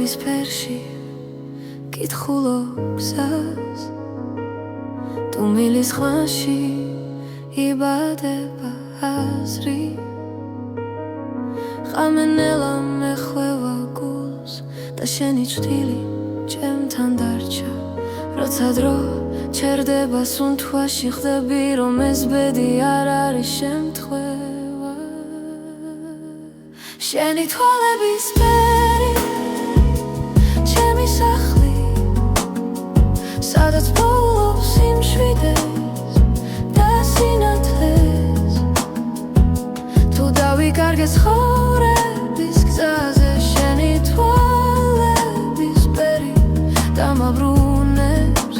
თვალების ფერში კითხულობ გზას თუ მილის ხმაში იბადება აზრი ხამენელა მეხვევა გულს და შენი ჭრილი ჩემთან დარჩა როცა დრო ჩერდება სუნთქვაში ხდები რომ ეს ბედი არ არის შემთხვევა შენი თვალების ფერი ჩემი სახლი სადაც პოულობს სიმშვიდეს და სინათლეს თუ დავიკარგე ცხოვრების გზაზე შენი თვალების ფერი დამაბრუნებს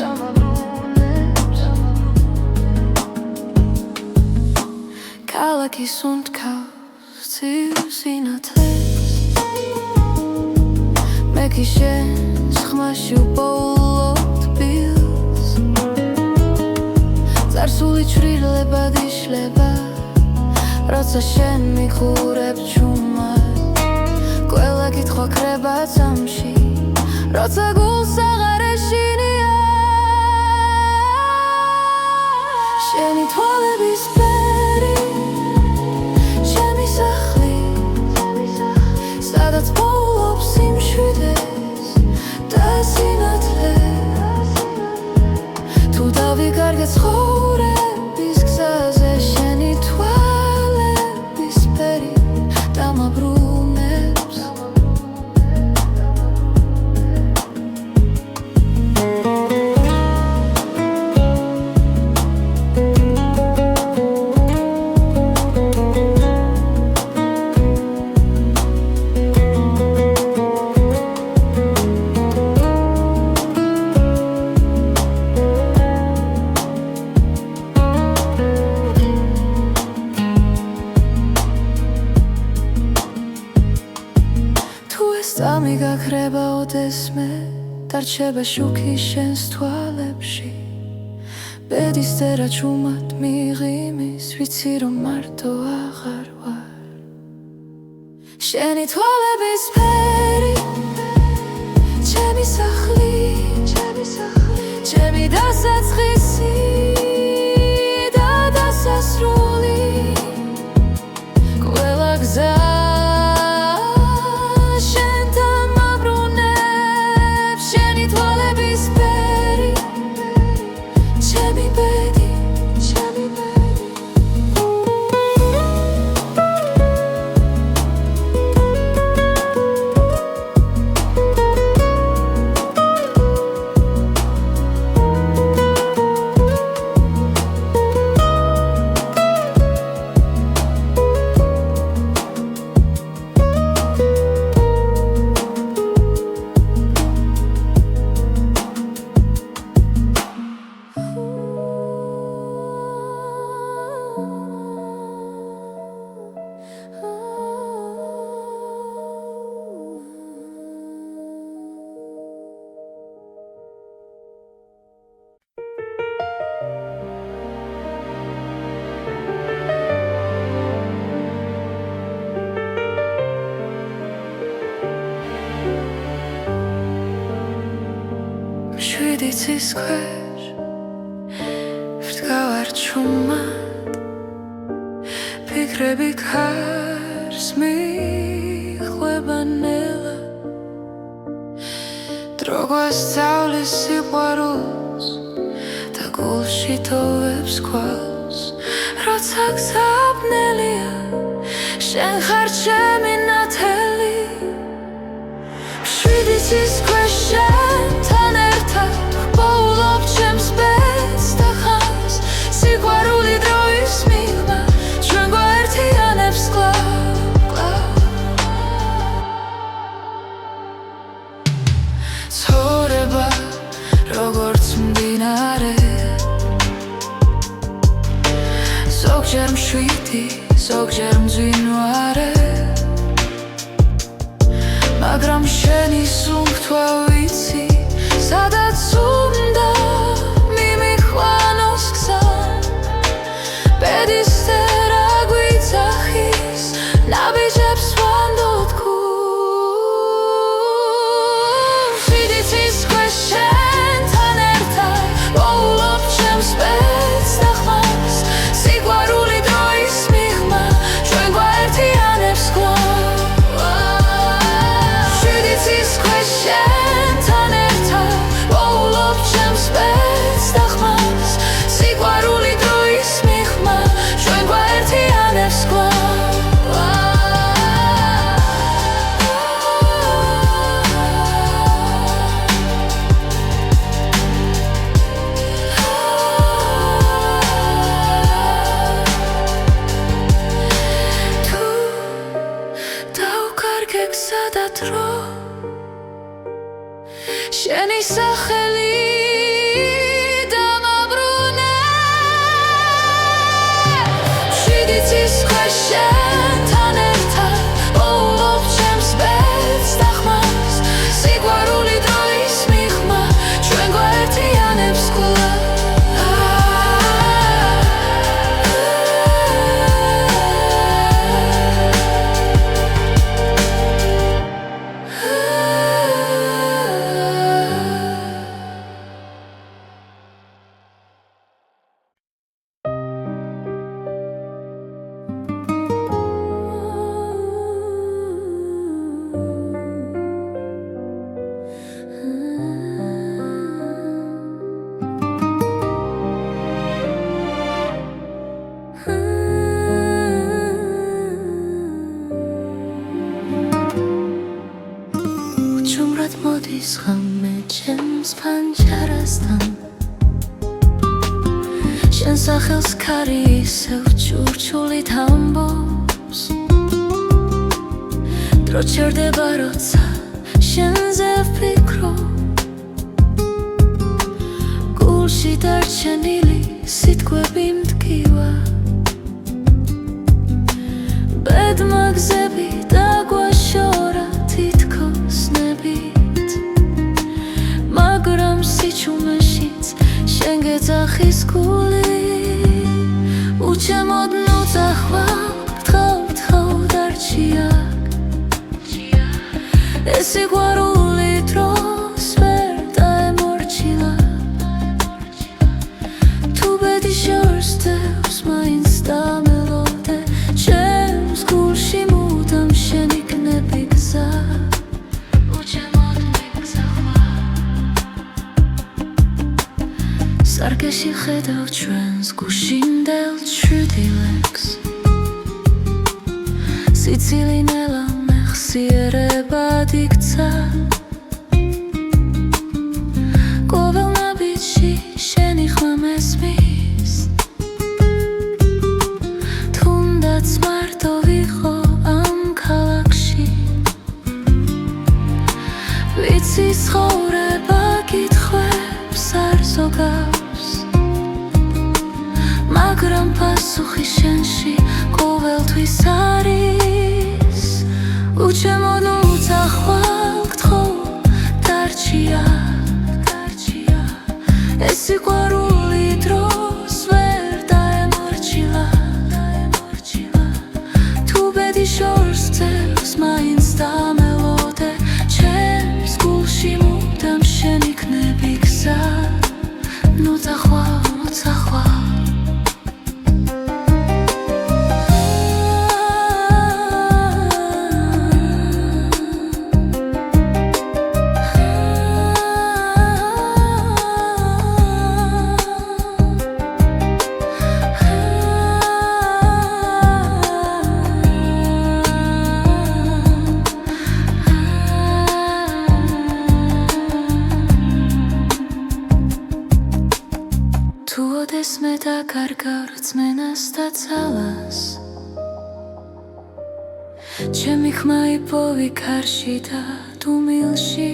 ქალაქის უნთქავს ცივ სინათლეს მე კი შენს ხმაში უპოულობ თბილს წარსული ჩრდილებად იშლება როცა შენ მიხურებ ჩუმად ყველა კითხვა ქრება წამში როცა გულს აღარ ეშინია შენი თვალების ფერი ჩემი სახლი სადაც პოულობს სიმშვიდეს და სინათლეს თუ დავიკარგე ცხოვრების გზაზე შენი თვალების ფერი დამაბრუნებს წამი გაქრება ოდესმე დარჩება შუქი შენს თვალებში ბედის წერა ჩუმად მიღიმის ვიცი რომ მარტო აღარ ვარ შენი თვალების ფერი ჩემი სახლი ჩემი დასაწყისი და დასასრული ყველა გზა შვიდიცის ქვეშ ვდგავარ ჩუმად ფიქრები ქარს მიხვება ნელა დრო გვასწავლის სიყვარულს და გულში თოვებს ქვალს როცა გზაბნელია შენ ხარ ჩემი ნათელი შვიდიცის ქვეშ შენთან პოულობ ჩემს ბედს და ხანს სიყვარული დროის მიღმა ჩვენ გვაერთიანებს კლავ ცხოვრება როგორც მდინარე ზოგჯერ მშვიდი ზოგჯერ მძვინვარე მაგრამ შენი სუნთქვა ვიცი სადაც უნდა მიმიხვანოს გზა ბედის წერა გვიძახის ნაბიჯებს ვანდოთ გულს შენი სახელი დამაბრუნე შიდიცის შენთან ერთად პოულობ ჩემს ბედს და ხმას სიყვარული დროის მიღმა ჩვენ გვაერთიანებს კვლავ მოდის ღამე ჩემს ფანჯარასთან შენ სახელს ქარი ისევ ჩურჩულით ამბობს დრო ჩერდება როცა შენზე ვფიქრობ გულში დარჩენილი სიტყვები მტკივა ბედმა გზები დაგვაშორა თითქოს ნებით მაგრამ სიჩუმეშიც შენ გეძახის გული უჩემოდ ნუძახვალ გთხოვ დარჩია ეს სიყვარული დროს ვერ დაემორჩილა თუ ბედი შორსდევს მაინც დამელოდე ჩემს გულში მუდამ შენ იქნები გზა სარკეში ხედავ ჩვენს გუშინდელ ჩრდილებს სიცილი ნელა მეხსიერებად იქცა ყოველ ნაბიჯში შენი ხმა მესმის თუნდაც მარტო ვიყო ამ ქალაქში ვიცი ცხოვრება კითხვებს არ ზოგავს მაგრამ პასუხი შენში ყოველთვის არის უჩემოდ უძახვალ გთხოვ დარჩია ეს სიყვარული დროს ვერ დაემორჩილა თუ ბედი შორს ძევს მაინც დამელოდე ჩემს გულში მუდამ შენ იქნები გზა ნუძახვალ ეს მე დაკარგავ რწმენას და ძალას ჩემი ხმა იპოვი ქარში და დუმილში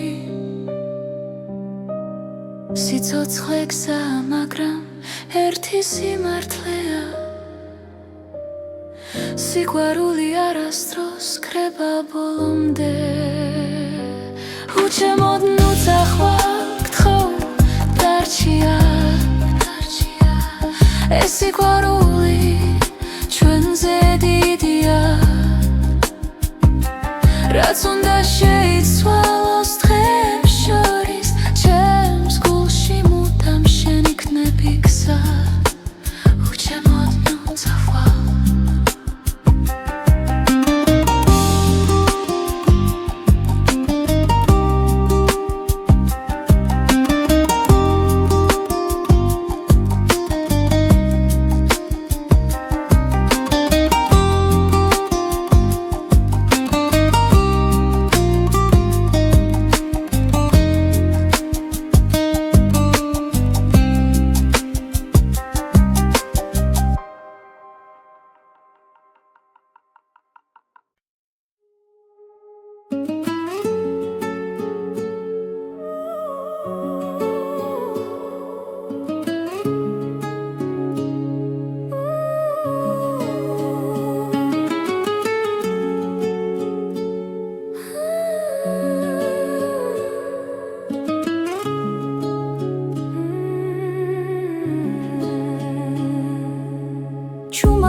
სიცოცხლე გზაა მაგრამ ერთი სიმართლეა სიყვარული არასდროს ქრება ბოლომდე უჩემოდ ნუძახვალ გთხოვ დარჩია ეს სიყვარული ჩვენზე დიდია რაც უნდა შეიცვალოს დღებს შორის ჩემს გულში მუდამ შენ იქნები გზა უჩემოდ ნუძახვალ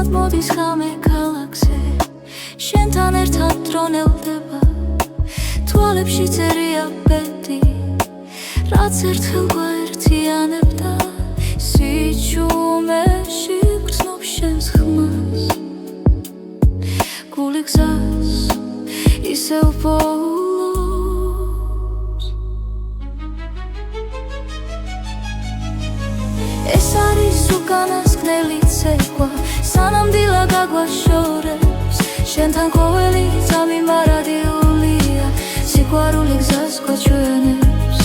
უსტუმროდ მოდის ხამე ქალაქზე შენთან ერთად დრონელდება თვალებში წერია ბედი რაც ერთხელ გვაერთიანებდა სიჩუმეში გრძნობ შენს ხმას გული გზას ისევ პოულობს ეს არის უკანასკნელი ცეკვა სანამ დილა გაგვაშორებს შენთან ყოველი წამი მარადიულია სიყვარული გზას გვაჩვენებს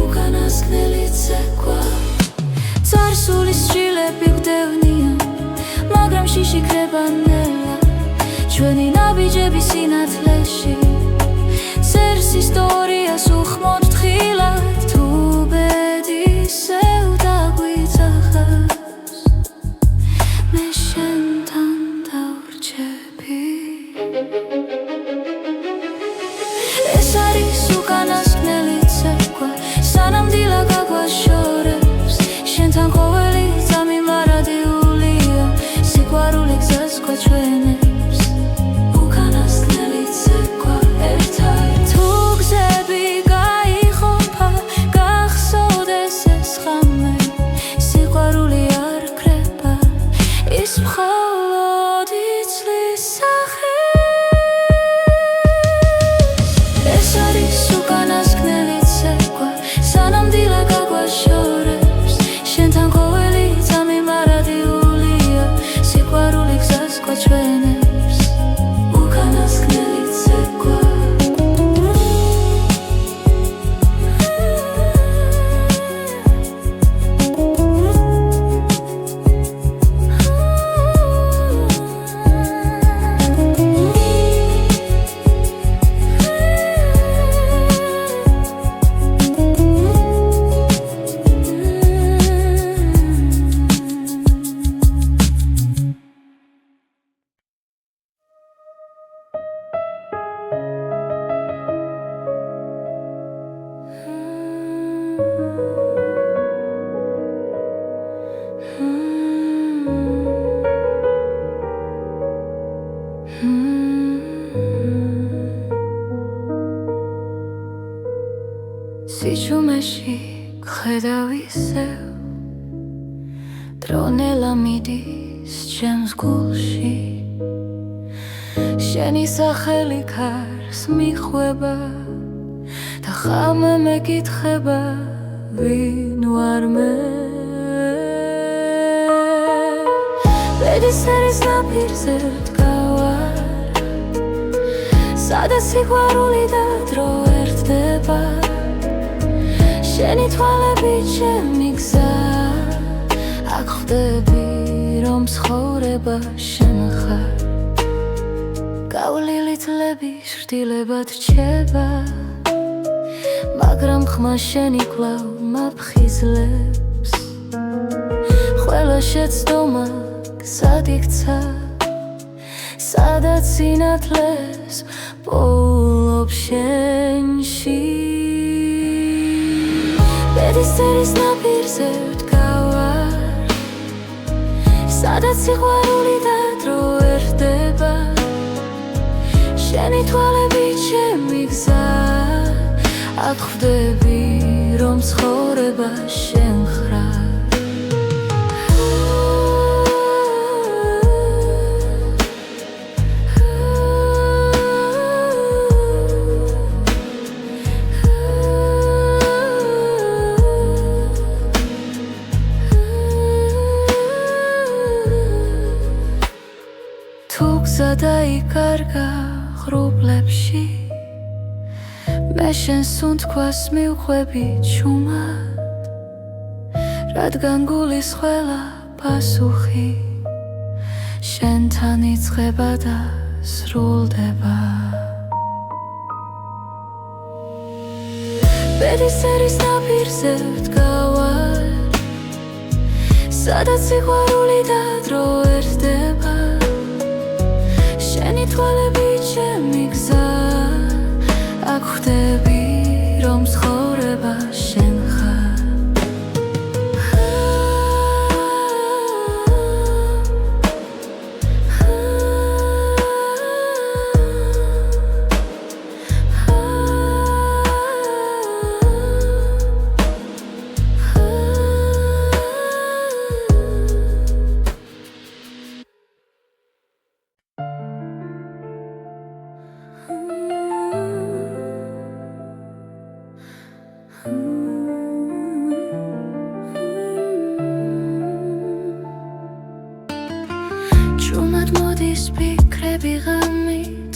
უკანასკნელი ცეკვა წარსულის შილები გვდევნიან მაგრამ შიში ქრება ნელა ჩვენი ნაბიჯები სინათლეში წერს ისტორიას უხმოდ თხილად თუ ბედისევ დაგვიძახას მე შენთან დავრჩები ეს არის უკანასკნელი ცეკვა სანამ დილა გაგვაშორებს შენთან ყოველი წამი მარადიულია სიყვარული გზას გვაჩვენებს უკანასკნელი ცეკვა ერთად თუ გზები გაიყოფა გახსოვდეს ეს ხამე სიყვარული არ ქრება ის მხოლოდ იცლის სახეს ეს არის უკანასკნელი ცეკვა სანამ დილა გაგვაშორებს შენთან ყოველი წამი მარადიულია სიყვარული გზას გვაჩვენებს უკანასკნელი ცეკვა სიჩუმეში გხედავ ისევ დრონელა მიდის ჩემს გულში შენი სახელი ქარს მიხვება და ხამე მეკითხება ვინ ვარ მე ბედის ერის ნაპირზე ვდგავარ სადაც სიყვარული და დრო ერთდება შენი თვალები ჩემი გზა აქ ხვდები რომ ცხოვრება შენ ხარ გავლილი თლები შრდილებად რჩება მაგრამ ხმა შენი კვლავ მაფხიზლებს ყველა შეცდომა გზად იქცა სადაც სინათლეს პოულობ შენში ბედის ერის ნაპირზე ვდგავარ სადაც სიყვარული და დრო ერთდება შენი თვალები ჩემი გზა აქ ხვდები რომ ცხოვრება შენ ხარ თუ გზა დაიკარგა ღრუბლებში მე შენს სუნთქვას მივხვები ჩუმად რადგან გულის ყველა პასუხი შენთან იწყება და სრულდება ბედის ერის ნაპირზე ვდგავარ სადაც სიყვარული და დრო ერთდება შენი თვალები ჩემი გზა აქ ხვდები რომ ცხოვრება შენ ხარ Ჭუმად მოდის ფიქრები ღამით,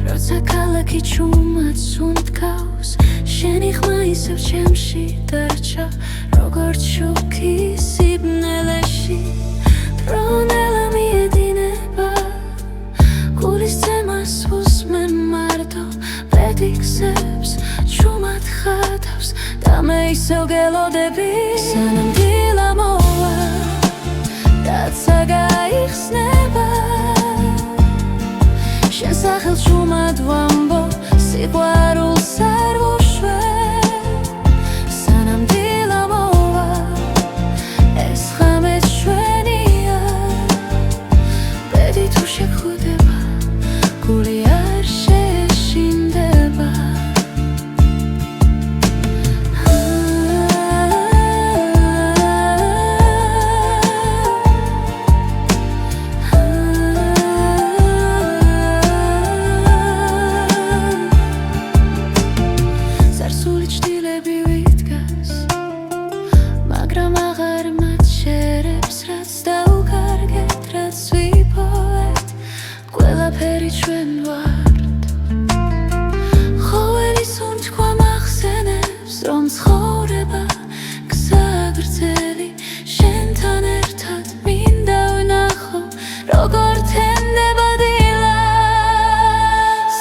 როცა ქალაქი ჭუმად სუნთქავს, შენი ხმა ისევ ჩემში დარჩა, როგორც შუქი სიბნელეში. დრონელა მიედინება, გულის ძემას უსმენ მარტო, პედიქსებს ჭუმად ხატავს და მე ისევ გელოდები, სანამ დილა მოვა დაცა გაიხსნება. შენ სახელს ჭუმად ვამბო, სიყვარულს არ ვუშვებ, სანამ დილა მოვა ეს ღამე ჩვენია. ბედი თუ შეგხვდება, გული არ შეშინდება. ყველაფერი ჩვენ ვართ, ყოველი სუნთქვა მახსენებს, რომ ცხოვრება გზა გრძელი, შენთან ერთად მინდა ვნახო, როგორ თენდება დილა.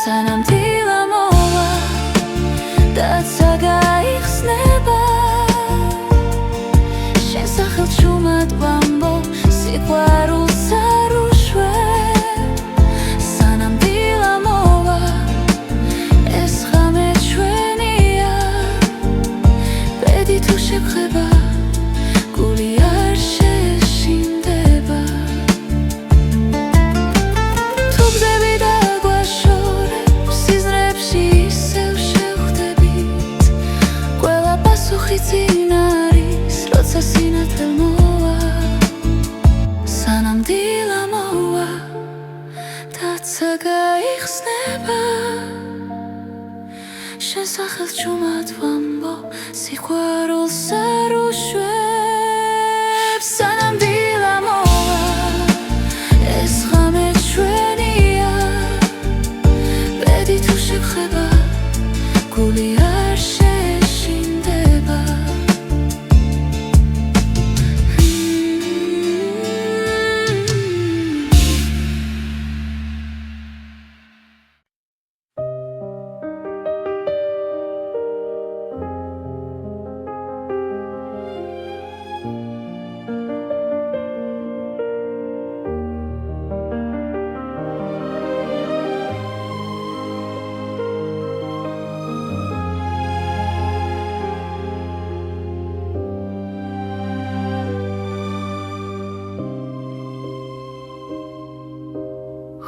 სანამ დილა მოვა დაცა გაიხსნება, შენ სახელს ჭუმად ვამბო, სიყვარულს არ ვუშვებ, სანამ დილა მოვა ეს ღამე ჩვენია. ბედი თუ შეგხვდება, გული არ შეშინდება. თუ გზები დაგვაშორებ, სიზმრებში ისევ შევხვდებით, ყველა პასუხი წინ არის, როცა სინათლე მოვა. სანამ დილა მოვა დაცა გაიხსნება, შენ სახელს ჭუმად ვამბო, სიყვარულს არ ვუშვებ, სანამ დილა მოვა ეს ღამე ჩვენია. ბედი თუ შეგხვდება, გული არ შეშინდება.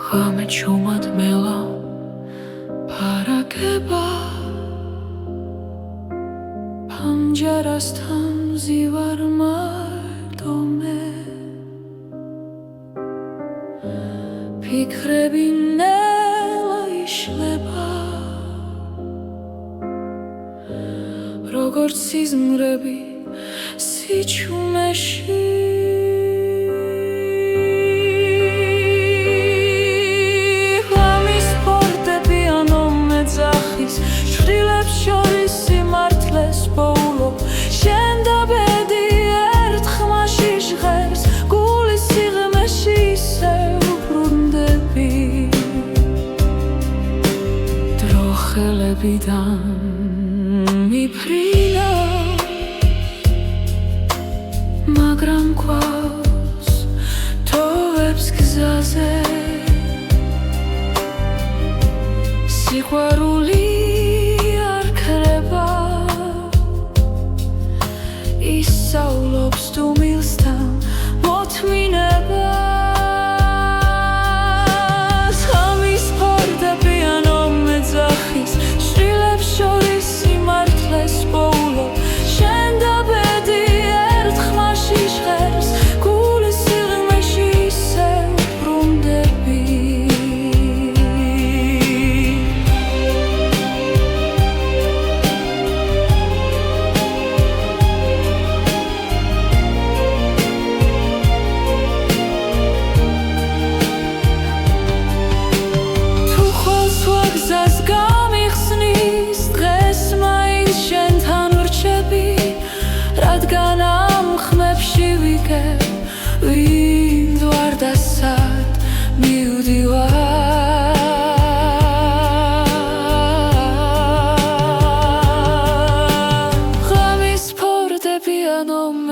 ღამე ჭუმად მელა ფარაგება, ფანჯარასთან მზივარ მარტო მე, ფიქრები ნელა იშლება, როგორც სიზმრები სიჩუმეში. შვილებს შორის სიმართლეს პოულობ, შენ და ბედი ერთ ხმაში ჟღერს, გულის სიღრმეში ისევ ბრუნდები. დრო ხელებიდან მიფრინა, მაგრამ გვაქვს თოვებს გზაზე. სიყვარული ისავლობს დუმილსთან მოთმინებას. ღამის ფარდები ანო მეძახის, შვილებს შორის სიმართლეს პოულობ, შენ და ბედი ერთ ხმაში ჟღერს, გულის სიღრმეში ისევ ბრუნდები.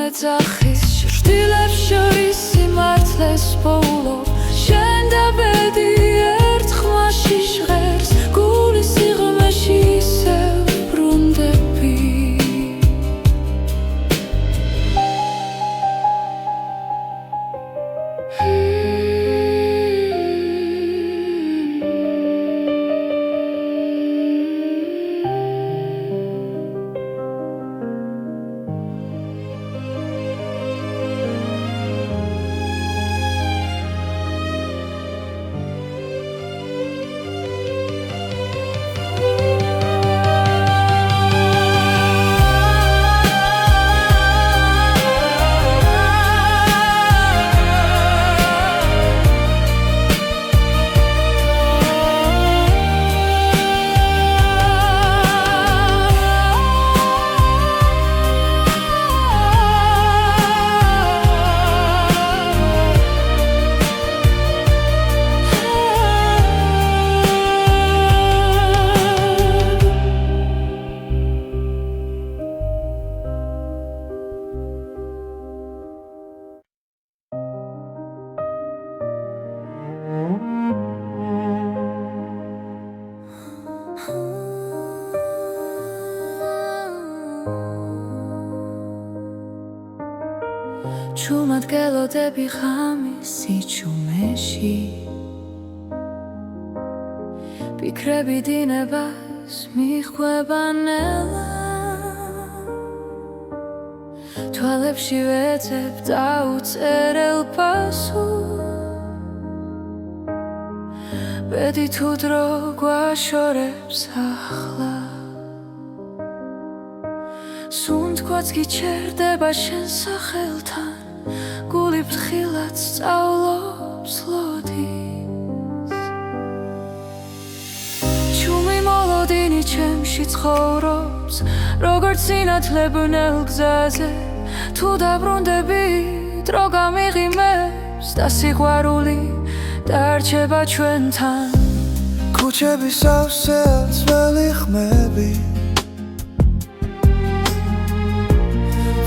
ეძახის ჭრდილებს შორის სიმართლეს პოულობ შენ და ბედი ერთ ხმაში ჟღერს გულის სიღრმეში ისევ ბრუნდები ჩუმად გელოდები ღამის სიჩუმეში ფიქრები დინებას მიხვება ნელა თვალებში ვეძებ დაუწერელ პასუხს ბედი თუ დრო გვაშორებს ახლა სუნთქვაც გიჩერდება შენ სახელთან გული ფრთხილად სწავლობს ლოდის ჩუმი მოლოდინი ჩემში ცხოვრობს როგორც სინათლებნელ გზაზე თუ დაბრუნდები დრო გამიღიმებს და სიყვარული დარჩება ჩვენთან ქუჩები სავსე ძველი ხმები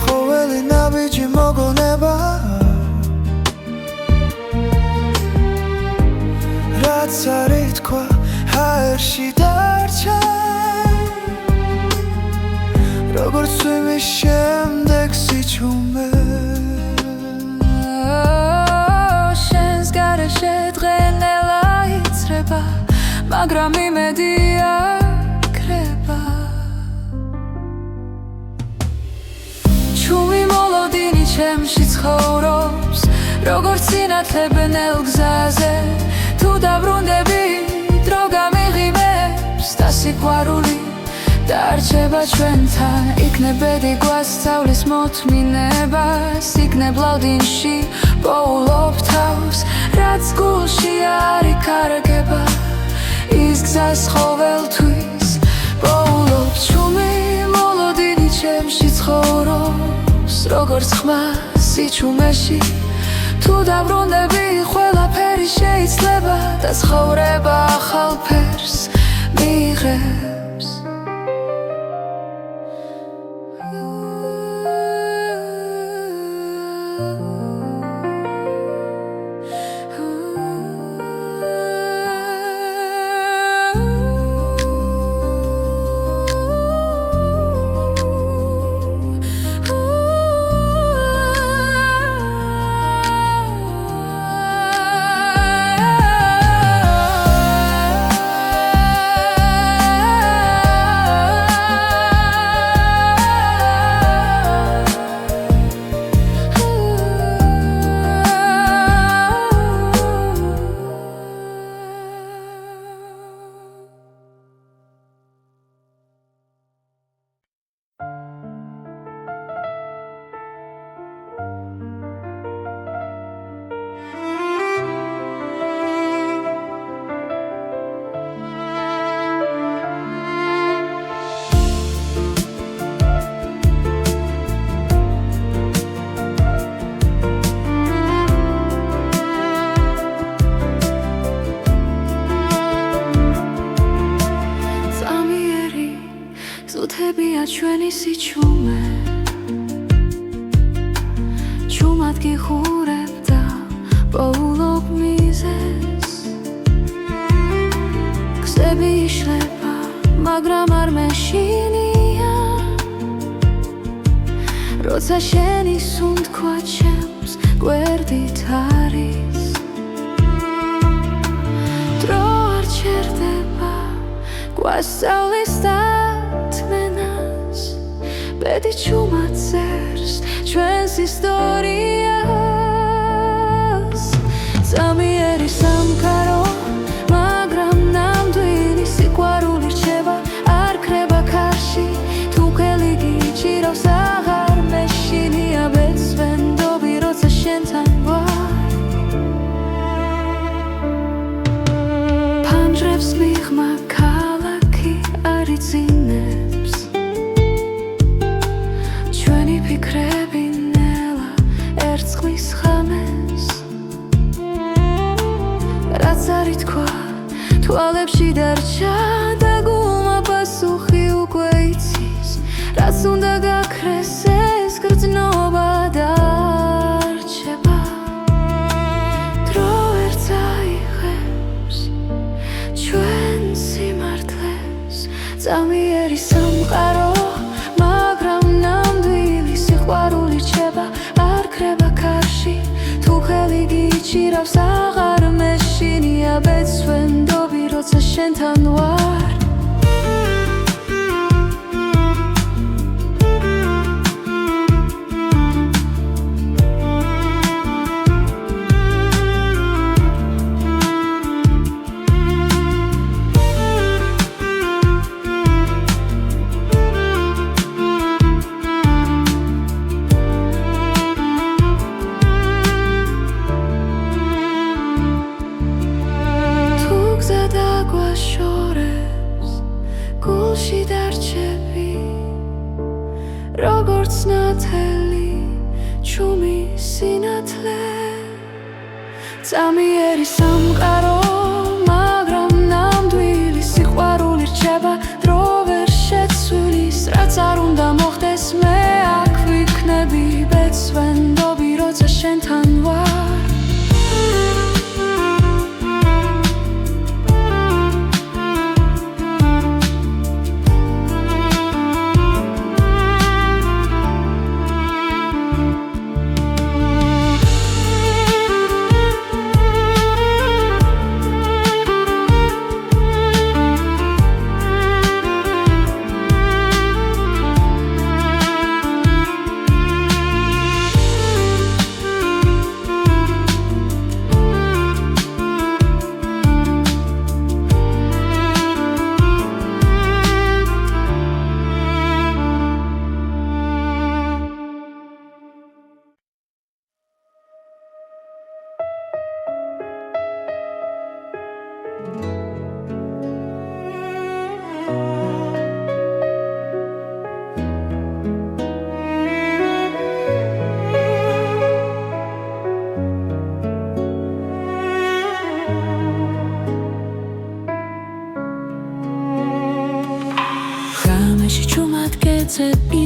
ხოველი ნაბიჯი მოგონება რაც არ ითქვა ჰაერში დარჩა როგორც წვიმის შემდეგ სიჩუმე შენს გარეშე დღენელა იცრება მაგრამ იმედი აქრება ჩუმი მოლოდინი ჩემში ცხოვრობს როგორც სინათლებნელ გზაზე თუ დაბრუნდები დრო გამიღიმებს და სიყვარული დარჩება ჩვენთან იქნებ ბედი გვასწავლის მოთმინებას იქნებ ლავდინში პოულობ თავს რაც გულში არ იკარგება ის გზას ყოველთვის პოულობ ჩუმი მოლოდინი ჩემში ცხოვრობს როგორც ხმა სიჩუმეში თუ დაბრუნდები ყველაფერი შეიძლება და ცხოვრება ახალ ფერს მიიღებს ჩვენი სიჩუმე ჭუმად გიხურებ და პოულობ მიზეს გზები იშლება მაგრამ არ მეშინია როცა შენი სუნთქვა ჩემს გვერდით არის დრო არ ჩერდება გვასწავლის დათმენას ბედი ჭუმად წერს ჩვენს ისტორიას ზამიერი სამყარო მაგრამ ნამდვილი სიყვარული რჩება არ ქრება ქარში თუ ხელი გიჭირავს აღარ მეშინია ბეცვენდობი როცა შენთან ვარ ფანჯრებს მიღმა ქალაქი არ იწინებს ჩვენი ფიქრები ნელა ერწყმის ხამეს რაც არ ითქვა თვალებში დარჩა და გულმა პასუხი უკვე იცის რაც უნდა გაქრეს ეს გრძნობა დარჩება დრო ვერ წაიღებს ჩვენ სიმართლეს ზამიერი სამყარო მაგრამ ნამდვილი სიყვარული რჩება არ ქრება ქარში თუ ხელი გიჭირავს აღარ მეშინია ბეცვენდობი როცა შენთან ვარ გულში დარჩები როგორც ნათელი ჭუმი სინათლე ზამიერი სამყარო მაგრამ ნამდვილი სიყვარული რჩება დრო ვერ შეცვლის რაც არ უნდა მოხდეს მე აქ ვიქნები ბეცვენდობი როცა შენთან ვარ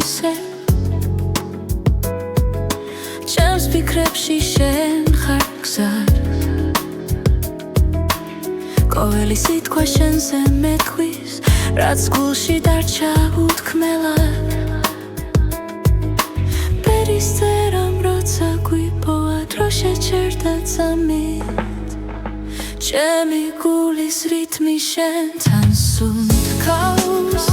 ისე ჩემს ფიქრებში შენ ხარ გზად ყოველი სიტყვა შენზე მეთქვის რაც გულში დარჩა უთქმელად პერისტერამ როცა გვიპოვა დრო შეჩერდა წამით ჩემი გულის რითმი შენთან სუნთქავს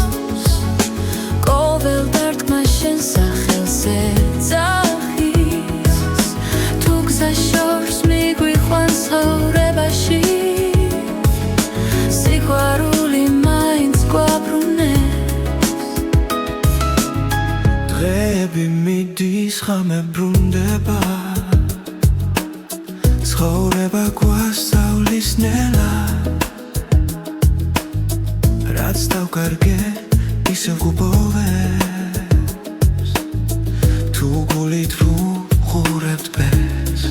ყოველ დარტყმა შენ სახელზე ძახის თუ გზა შორს მიგვიყვანს ცხოვრებაში სიყვარული მაინც გვაბრუნებს დღეები მიდის ხამე ბრუნდება ცხოვრება გვასწავლის ნელა რაც დავკარგე ისევ გუბოვებს თუ გულით ვუყურებთ ბეს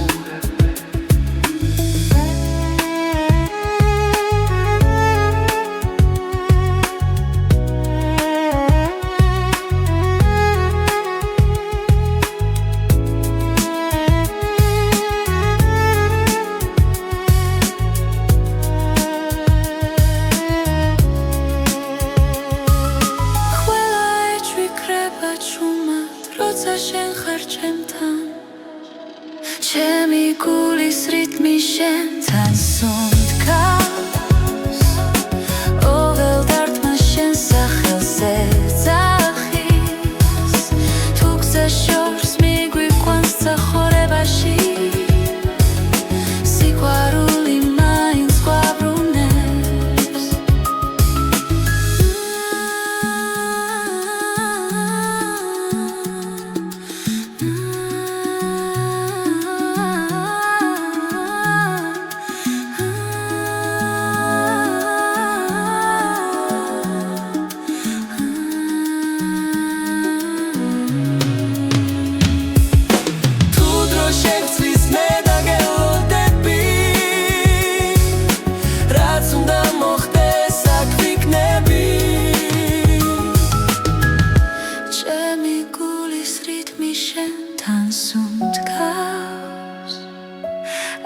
ჩუმად როცა შენ ხარ ჩემთან ჩემი გულის რიტმი შენთან სუნთქავს ოღელ დარტმა შენ სახელს ეძახის თუ გზა შორს მიგვიყვანს წახორებაში სიყვარული მაინც გვაბრუნებს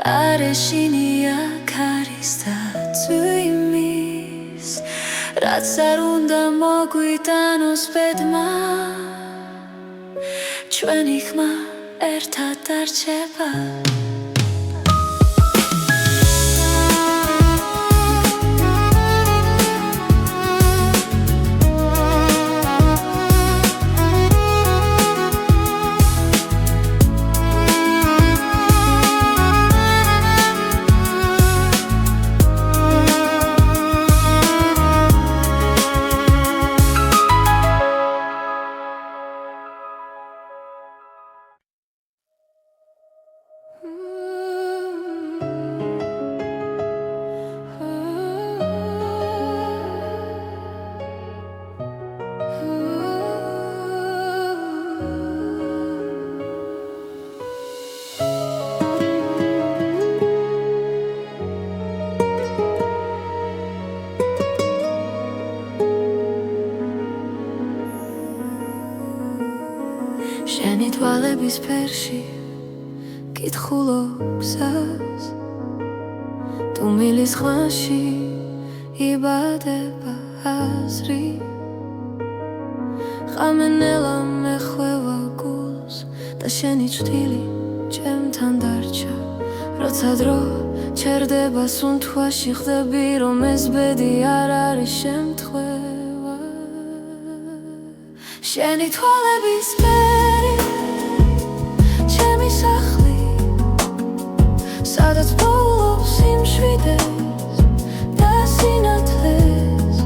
არეშინია ქარის და წვიმის რაც არ უნდა მოგვიტანოს ბედმა ჩვენი ხმა ერთად დარჩება შენი თვალების ფერში კითხულობ გზას თუ მილის ხვანში იბადება აზრი ხამენელა მეხვევა გულს და შენი ჭრილი ჩემთან დარჩა როცა დრო ჩერდება სუნთქვაში ხდები რომ ეს ბედი არ არის შემთხვევა შენი თვალების ფერი ჩემი სახლი სადაც პოულობს სიმშვიდეს და სინათლეს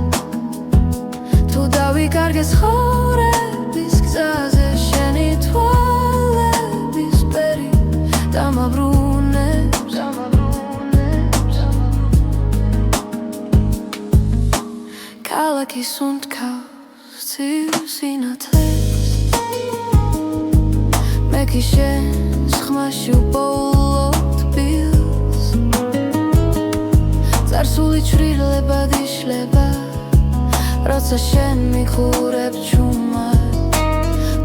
თუ დავიკარგე ცხოვრების გზაზე შენი თვალების ფერი დამაბრუნებს ქალაქი სუნთქავს ცივ სინათლეს მე კი შენს ხმაში უპოულობ თბილს წარსული ჩრდილებად იშლება როცა შენ მიყურებ ჩუმად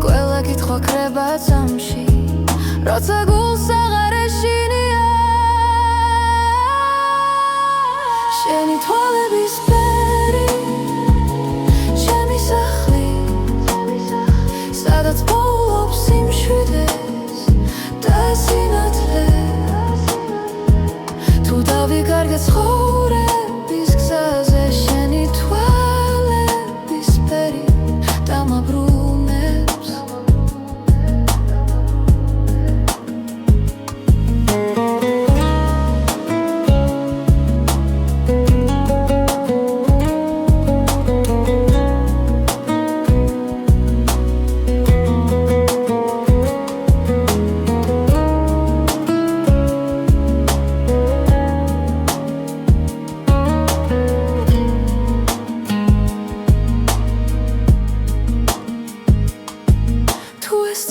ყველა კითხვა ქრება წამში როცა გულს აღარ ეშინია შენი თვალების ფერი ჩემი სახლი სადაც პოულობს სიმშვიდეს და სინათლეს თუ დავიკარგე ცხოვრების გზაზე შენი თვალების ფერი დამაბრუნებს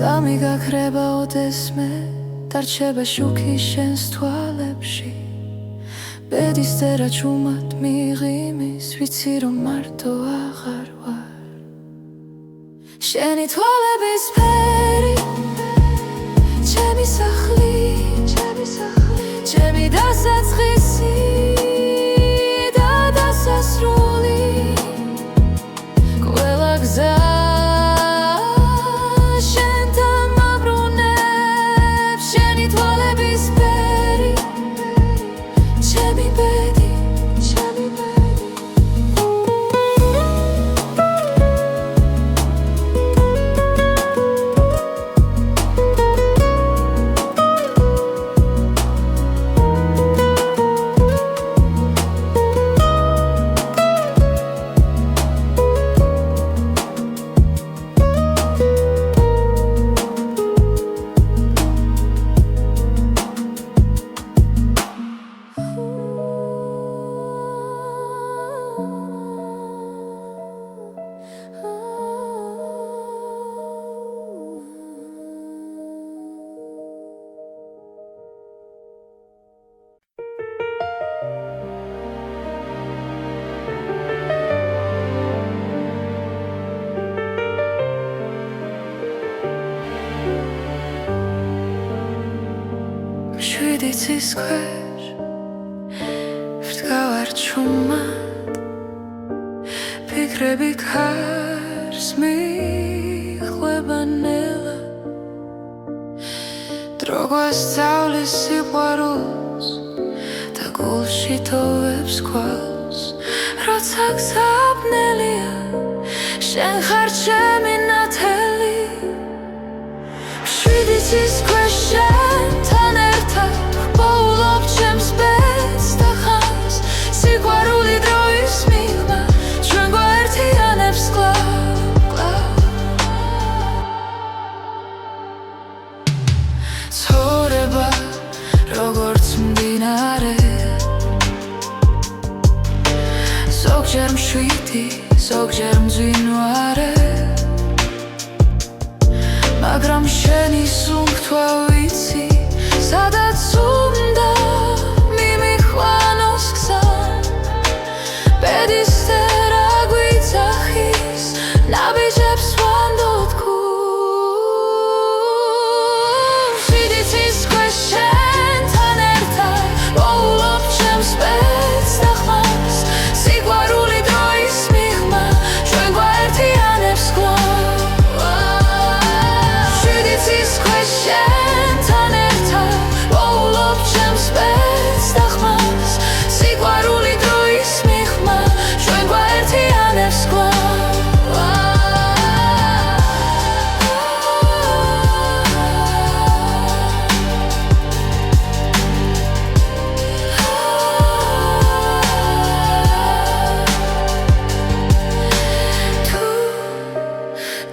სამი გაქრება ოდესმე დარჩება შუქი შენს თვალებში ბედის წერა ჩუმად მიღიმის ვიცი რომ მარტო აღარ ვარ შენი თვალების ფერი ჩემი სახლი ჩემი დასაწყისი და დასასრული ყველა გზა შვიდიცის ქვეშ ვდგავარ ჩუმად ფიქრები ქარს მიხვება ნელა დრო გვასწავლის სიყვარულს და გულში თოვებს ქვალს როცა გზაბნელია შენ ხარ ჩემი ნათელი შვიდიცის ქვეშ შენთან ერთად ვპოულობ ჩემს ბედს და ხანს სიყვარული დროის მიღმა ჩვენ გვაერთიანებს კლავ ცხოვრება როგორც მდინარე ზოგჯერ მშვიდი ზოგჯერ მძვინვარე მაგრამ შენი სუნთქვა ვიცი სადაც უნდა მიმიხვანოს გზა ბედისწერა გვიძახის ნაბიჯებს ვანდოთ გულს შვიდიცის ქვეშ შენთან ერთად ვპოულობ ჩემს ბედს და ხმას სიყვარული დროის მიღმა ჩვენ გვაერთიანებს კლავ შენთან ერთად ვპოულობ ჩემს ბედს და ხმას სიყვარული დროის მიღმა ჩვენ გვაერთიანებს კლავ თუ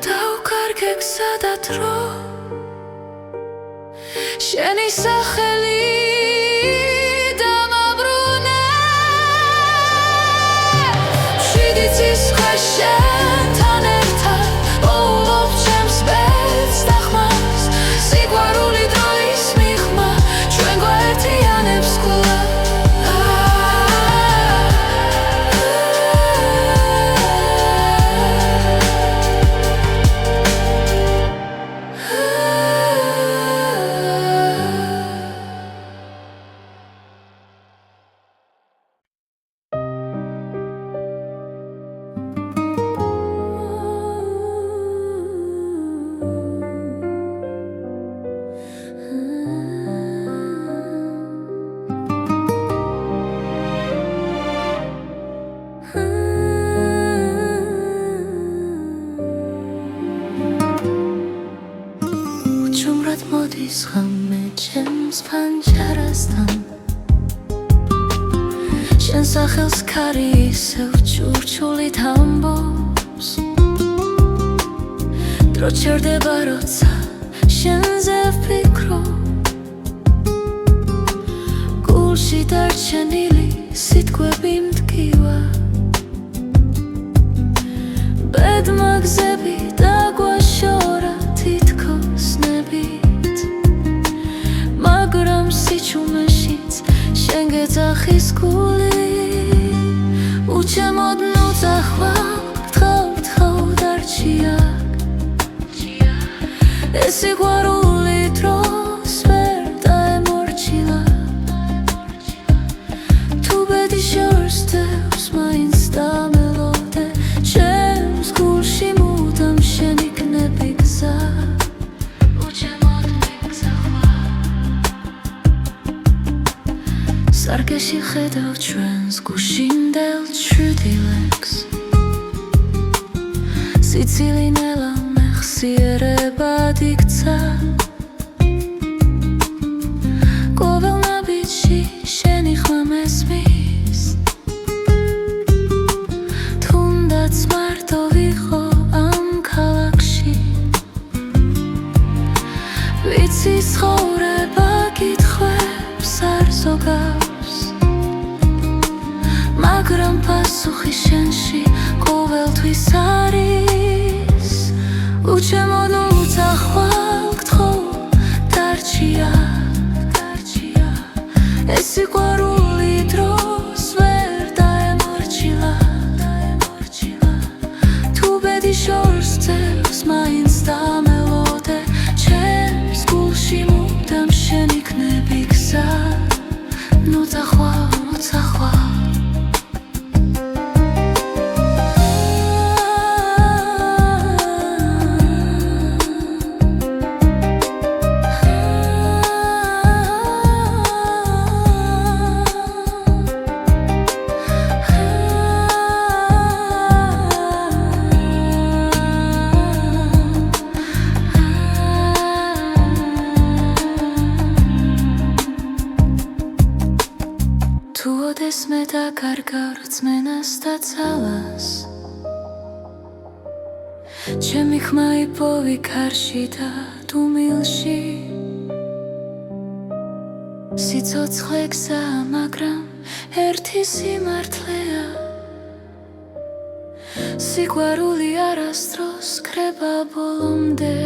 დავკარგე გზა და დრო შენი სახელი დამაბრუნე შვიდიცის ქვეშ შენთან ერთად ვპოულობ ჩემს ბედს და ხმას სიყვარული დროის მიღმა ჩვენ გვაერთიანებს კლავ უჩუმრად მოდის ღამე ჩემს ფანჯარასთან შენ სახელს ქარი ისევ ჩურჩულით ამბობს დრო ჩერდება როცა შენზე ვფიქრობ გულში დარჩენილი სიტყვები მტკივა ბედმა გზები დაგვაშორა თითქოს ნებით მაგრამ სიჩუმეშიც შენ გეძახის გული უჩემოდ ნუძახვალ გთხოვ დარჩია ეს სიყვარული დროს ვერ დაემორჩილა თუ ბედი შორსდევს მაინც დამელოდე ჩემს გულში მუდამ შენ იქნები გზა უჩემოდ მიგზახვარ სარკეში ხედავ ჩვენს გუშინდელ ჩრდილებს სიცილი ნელა მეხსიერებად იქცა ყოველ ნაბიჯში შენი ხმა მესმის თუნდაც მარტო ვიყო ამ ქალაქში ვიცი ცხოვრება კითხვებს არ ზოგავს მაგრამ პასუხი შენში ყოველთვის არის უჩემოდ უძახვალ გთხოვ დარჩია ეს სიყვარული დროს ვერ დაემორჩილა თუ ბედი შორსდევს მაინც დამელოდე ჩემს გულში მუდამ შენ იქნები გზა აკარგა რწმენას და ძალას ჩემი ხმა იპოვი ქარში და დუმილში სიცოცხლე გზაა, მაგრამ ერთი სიმართლეა სიყვარული არასდროს კრება ბოლომდე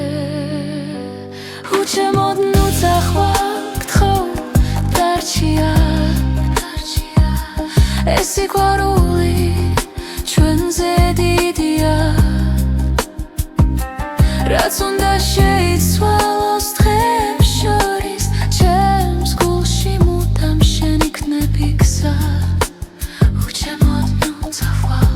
უჩემოდ ნუ წახვალ გთხოვ დარჩია ეს სიყვარული ჩვენზე დიდია რაც უნდა შეიცვალოს დღეებს შორის ჩემს გულში მუდამ შენ იქნები გზა უჩემოდ ნუ წახვალ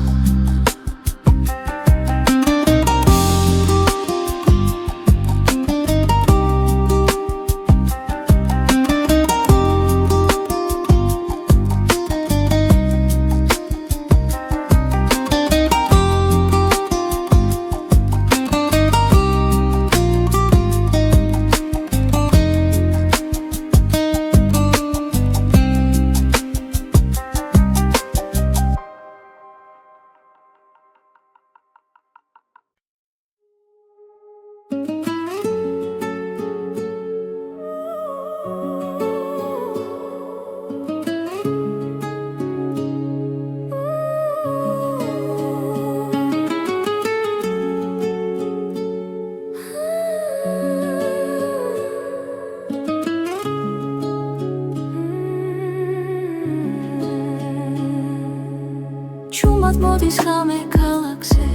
ჩუმად მოდის ღამე ქალაქზე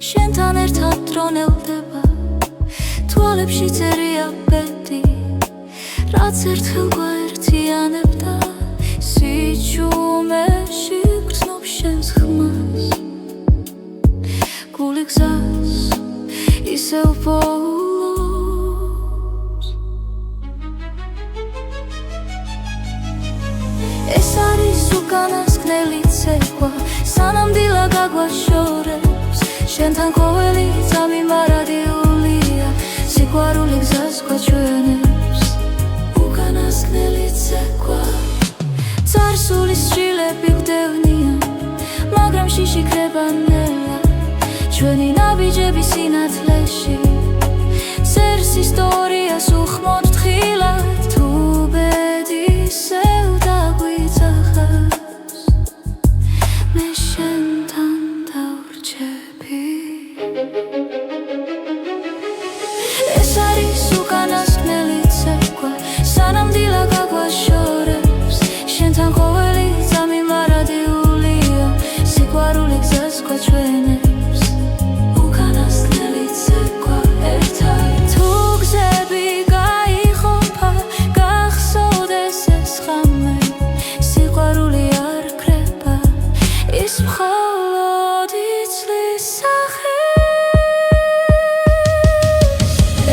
შენთან ერთად დრონელდება თვალებში წერია ბედი რაც ერთხელ გვაერთიანებდა სიჩუმეში გრძნობ შენს ხმას გული გზას ისევ პოულობს ეს არის უკანასკნელი ცეკვა სანამდვილა გაგვაშორებს შენთან ყოველი წამი მარადიულია სიყვარული გზას გვაჩვენებს უკანასკნელი ცეკვა წარსულის შილები გვდევნიან მაგრამ შიში ქრება ნელა ჩვენი ნაბიჯები სინათლეში წერს ისტორიას უხმოდ თხილად თუ ბედი ისევ დაგვიძახავს მე შენთან დავრჩები ეს არის უკანასკნელი ცეკვა სანამდვილა გაგვაშორებს შენთან ყოველი წამი მარადიულია სიყვარული გზას გვაჩვენებს უკანასკნელი ცეკვა ერთად თუ გზები გაიყოფა გახსოვდეს ეს ღამე სიყვარული არ კრება ის მხოლოდ იცლის სახეს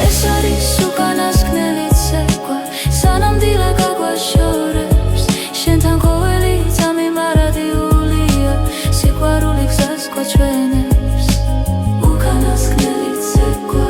ეს არის უკანასკნელი ცეკვა სანამდვილა გაგვაშორებს შენთან ყოველი წამი მარადიულია სიყვარული გზას გვაჩვენებს უკანასკნელი ცეკვა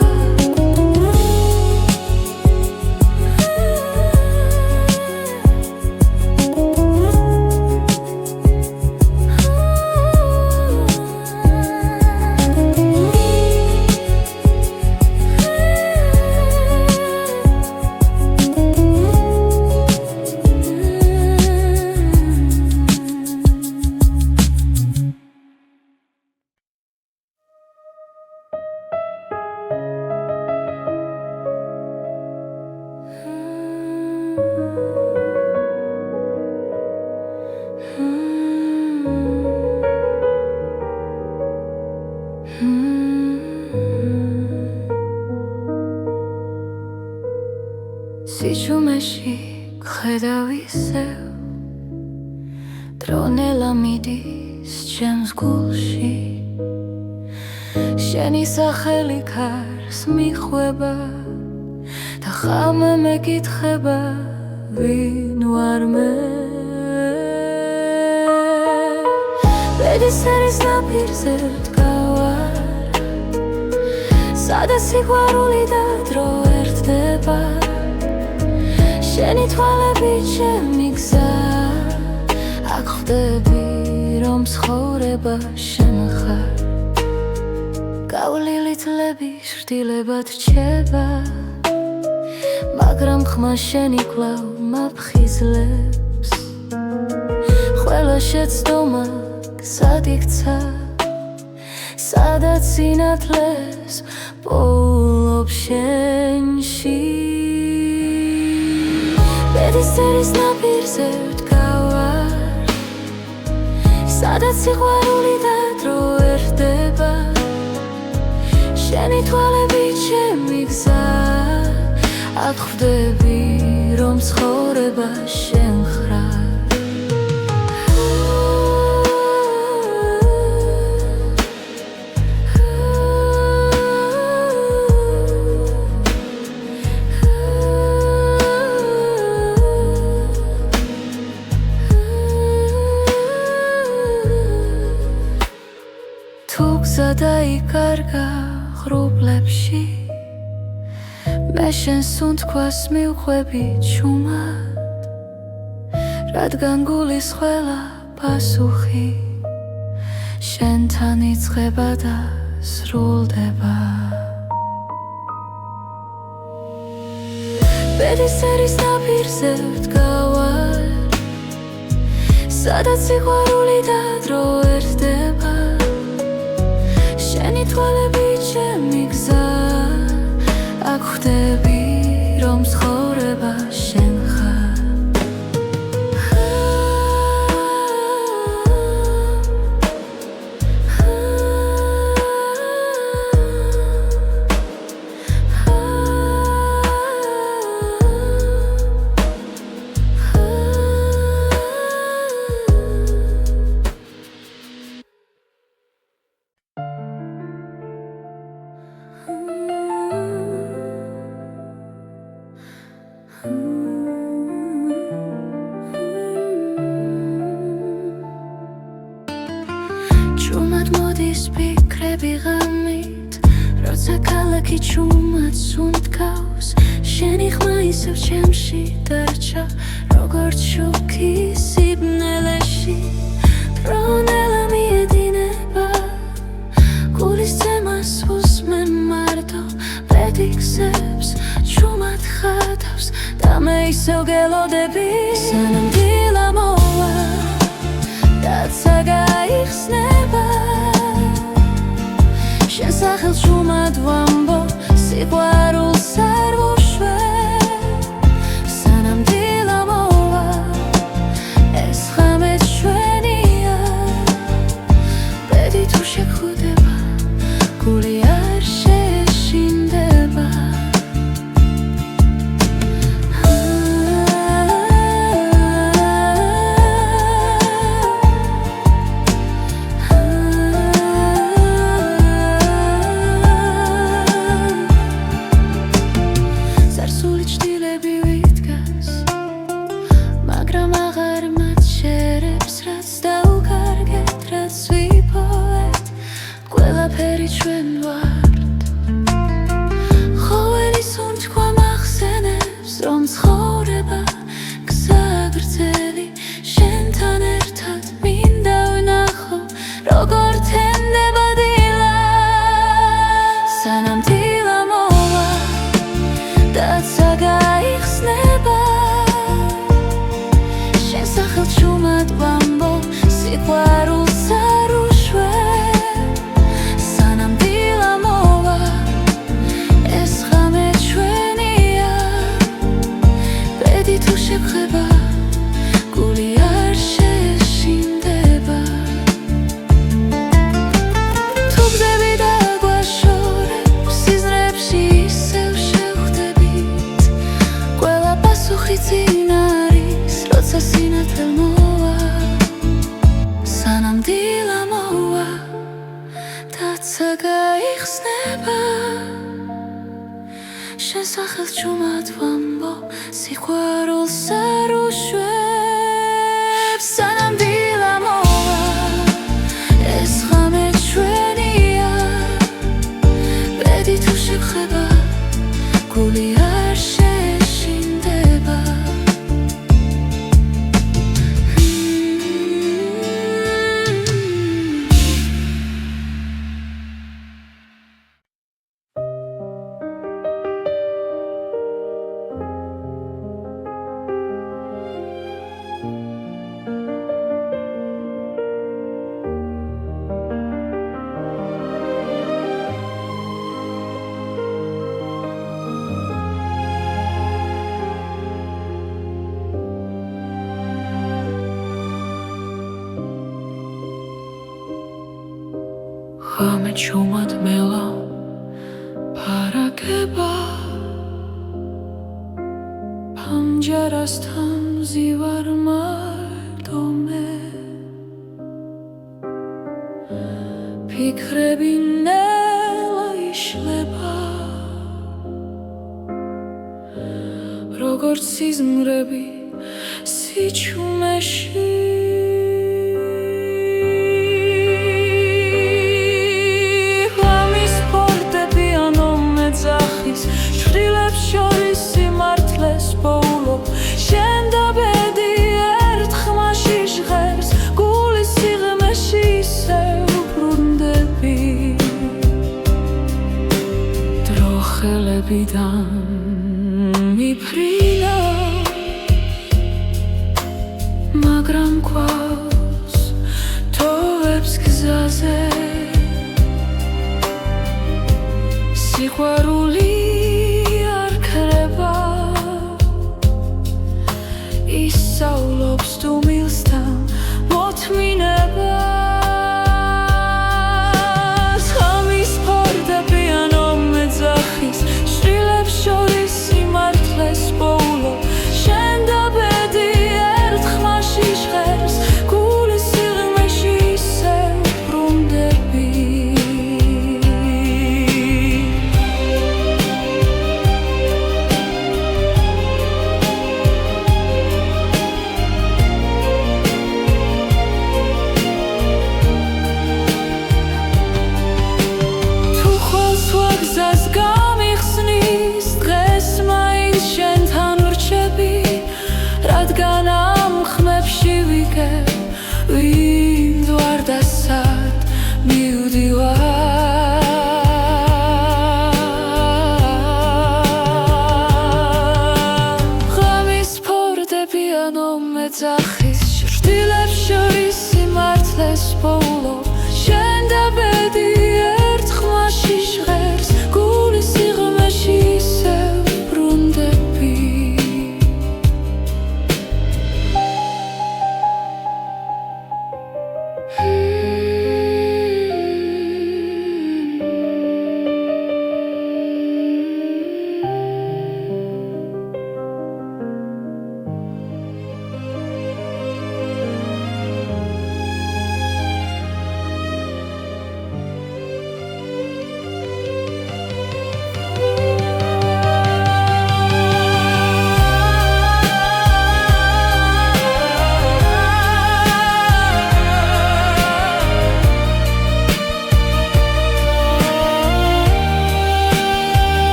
სიჩუმეში გხედავ ისევ დრონელა მიდის ჩემს გულში შენი სახელი ქარს მიხვება და ხამე მეკითხება ვინ ვარ მე ბედის ერის ნაპირზე ვდგავარ სადაც სიყვარული და დრო ერთდება შენი თვალები ჩემი გზა აქ ხვდები რომ ცხოვრება შენ ხარ გავლილი წლები შრდილებად რჩება მაგრამ ხმა შენი კვლავ მაფხიზლებს ყველა შეცდომა სად იქცა სადაც სინათლეს პოულობ შენში ბედისწერის ნაპირზე ვდგავარ სადაც სიყვარული და დრო ერდება შენი თვალებით ჩემი გზა აქ ხვდები რომ ცხოვრება შენ ხარ თუ გზა დაიკარგა ღრუბლებში მე შენს უნთქვას მივხვები ჩუმად რადგან გულის ყველა პასუხი შენთან იწყება და სრულდება ბედისწერის ნაპირზე ვდგავარ სადაც სიყვარული და დრო ერდება შენი თვალებით ჩემი გზა აქ ხვდები რომ ცხოვრება შენ ხარ ჩუმად მოდის ფიქრები ღამით როცა ქალაქი ჩუმად სუნთქავს შენი ხმა ისევ ჩემში დარჩა როგორც შუქი სიბნელეში ფრონელა მიედინება გულის ძემას უსმენ მარტო პედიქსებს ჩუმად ხატავს და მე ისევ გელოდები სანამ დილა მოვა დაცა გაიხსნება შენ სახელს ჩუმად ვამბობ სიყვარულს არ ვუშვებ სანამ დილა მოვა ეს ღამე ჩვენია ბედი თუ შეგხვდება გული არ შეშინდება ყველაფერი ჩვენ ვართ ხოველი სუნთქვა მახსენებს რომ ცხოვრება გზა გრძელი შენთან ერთად მინდა ვნახო როგორ თენდება დილა სანამ დილა მოვა დაცა გაიხსნება შენ სახელს ჩუმად ვამბობ სიყვარულს არ ვუშვებ სანამ დილა მოვა ეს ღამე ჩვენია ბედი თუ შეგხვდება გული არ შეშინდება თუ გზები დაგვაშორებ სიზმრებში ისევ შევხვდებით ყველა პასუხი წინ არის როცა სინათლე მოვა სანამ დილა მოვა დაცა გაიხსნება შენ სახელს ჩუმად ვამბობ სიყვარულს არ ვუშვებ სანამ დილა მოვა ეს ღამე ჩვენია ბედი თუ შეგხვდება გული არ შეშინდება რამე ჩუმად მელა ფარაგება პანჯარასთან მზივარ მარტო მე ფიქრები ნელა იშლება როგორც სიზმრები სიჩუმეში შვილებს შორის სიმართლეს პოულობ შენ და ბედი ერთ ხმაში ჟღერს გულის სიღრმეში ისევ ბრუნდები დრო ხელებიდან მიფრინა მაგრამ გვაქვს თოვებს გზაზე სიყვარული ისავლობს თუმილსთან მოთმინებას ღამის ფარდები ანო მეძახის შვილებს შორის სიმართლეს პოულობ შენ და ბედი ერთ ხმაში ჟღერს გულის სიღრმეში ისევ ბრუნდები რადგან ამ ხმებში ვიგებ ვინ ვარ და სად მივდივარ ღამის ფორდები ანო მეძახის შვილებს შორის სიმართლეს პოულობ შენ და ბედი ერთ ხმაში ჟღერს გულის სიღრმეში ისევ ბრუნდები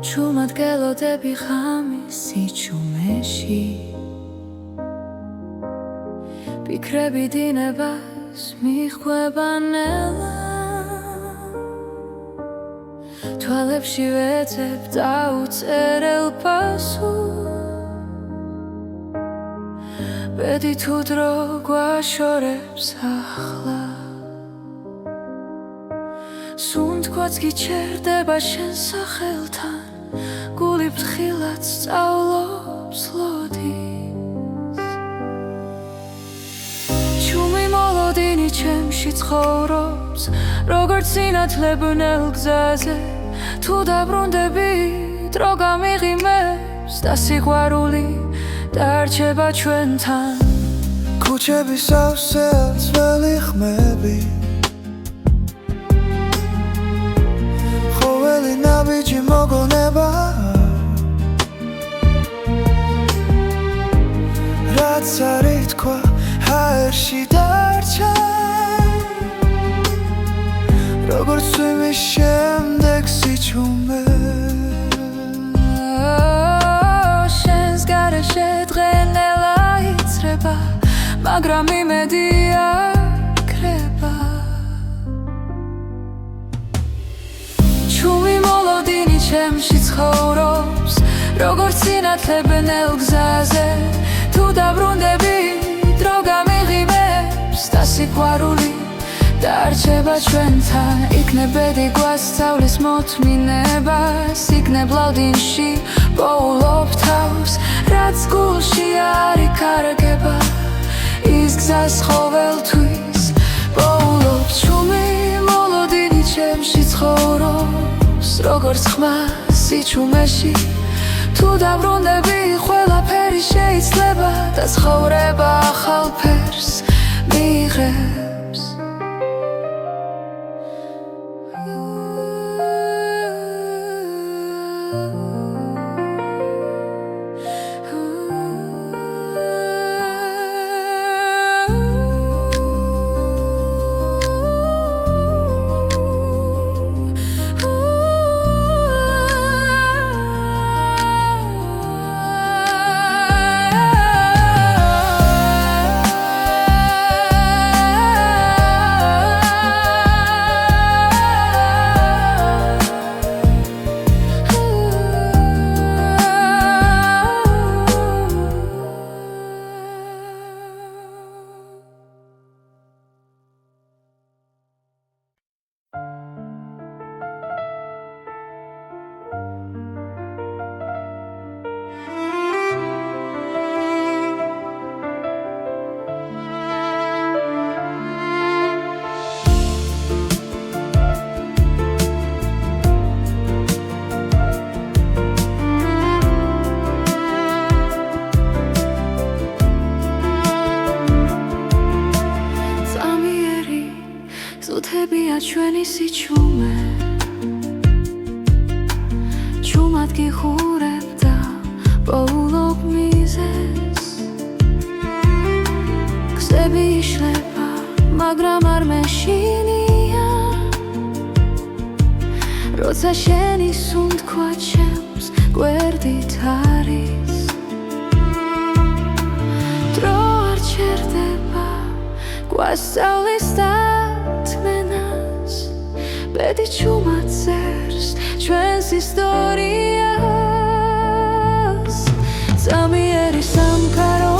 ჩუმად გელოდები ღამის სიჩუმეში ფიქრები დინებას მიხვება ნელა თვალებში ვეძებ დაუწერელ პასუხს ბედი თუ დრო გვაშორებს ახლა სუნთქვაც გიჩერდება შენ სახელთან გული ფრთხილად სწავლობს ლოდის ჩუმი მოლოდინი ჩემში ცხოვრობს როგორც სინათლე ბნელ გზაზე თუ დაბრუნდები დრო გამიღიმებს და სიყვარული დარჩება ჩვენთან ქუჩების სავსე ძველი ხმები ხოველი ნაბიჯი მოგონება რაც არ ითქვა ჰაერში დარჩა როგორც წვიმის შემდეგ სიჩუმე შენს გარეშე დღენელა იც ჩემში ცხოვრობს როგორც სინათლებნელ გზაზე თუ დაბრუნდები დრო გამიღიმებს და სიყვარული დარჩება ჩვენთან იქნებ ბედი გვასწავლის მოთმინებას იქნებ ლავდინში პოულობ თავს რაც გულში არ იკარგება ის გზას ყოველთვის პოულობ ჩუმი მოლოდინი ჩემში ცხოვრობს როგორც ხმა სიჩუმეში თუ დაბრუნდები ყველაფერი შეიძლება და ცხოვრება ახალ ფერს მიიღებს ჩვენი სიჩუმე ჩუმად გიხურებ და პოულობ მიზეს გზები იშლება მაგრამ არ მეშინია როცა შენი სუნთქვა ჩემს გვერდით არის დრო არ ჩერდება გვასწავლის ბედი ჩუმად წერს ჩვენს ისტორიას ზამიერი სამყარო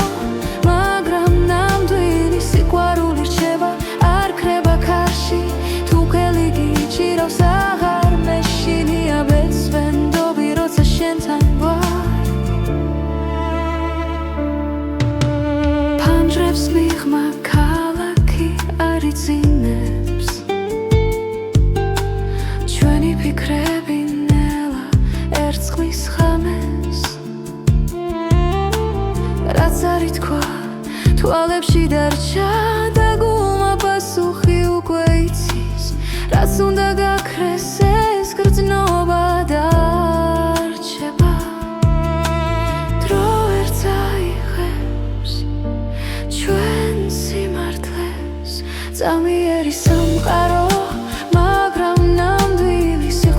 მაგრამ ნამდვილი სიყვარული რჩება არ ქრება ქარში თუ ხელი გიჭირავს აღარ მეშინია ბეწვენდობი როცა შენთან ვარ ფანჯრებს მიღმა ქალაქი არ იწინებს ფიქრები ნელა ერწყმის ხამეს რაც არ ითქვა თვალებში დარჩა და გულმა პასუხი უკვე იცის რაც უნდა გაქრეს ეს გრძნობა დარჩება დრო ვერ წაიღებს ჩვენ სიმართლეს ზამიერი სამყარო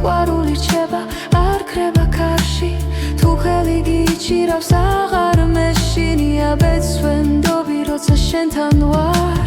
სიყვარული რჩება არ ქრება ქარში თუ ხელი გიჭირავს აღარ მეშინია ბეწვენდობი როცა შენთან ვარ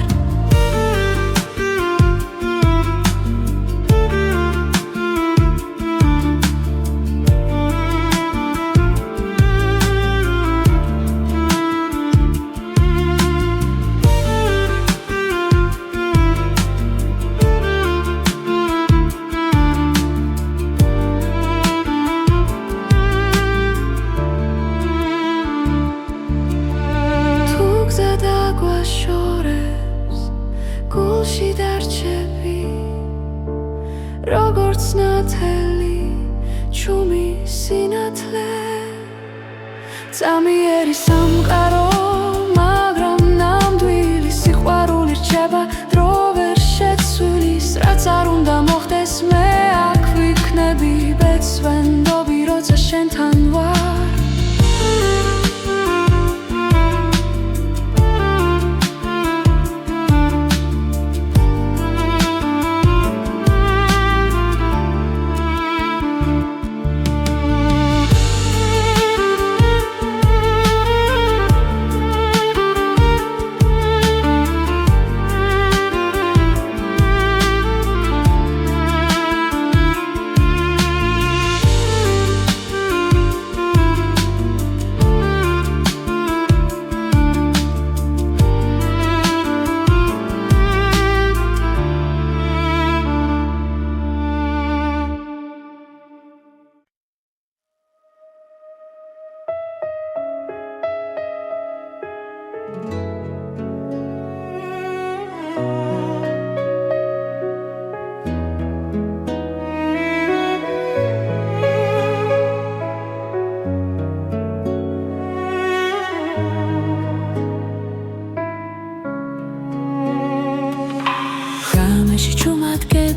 გულში დარჩები როგორც ნათელი ჩუმი სინათლე ზამიერი სამყარო მაგრამ ნამდვილი სიყვარული რჩება დრო ვერ შეცვლის რაც არ უნდა მოხდეს მე აქ ვიქნები ბეწვენდობი როცა შენთან ვარ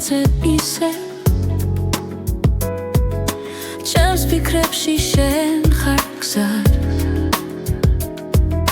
კაცე ისე ჩემს ფიქრებში შენ ხარ გზად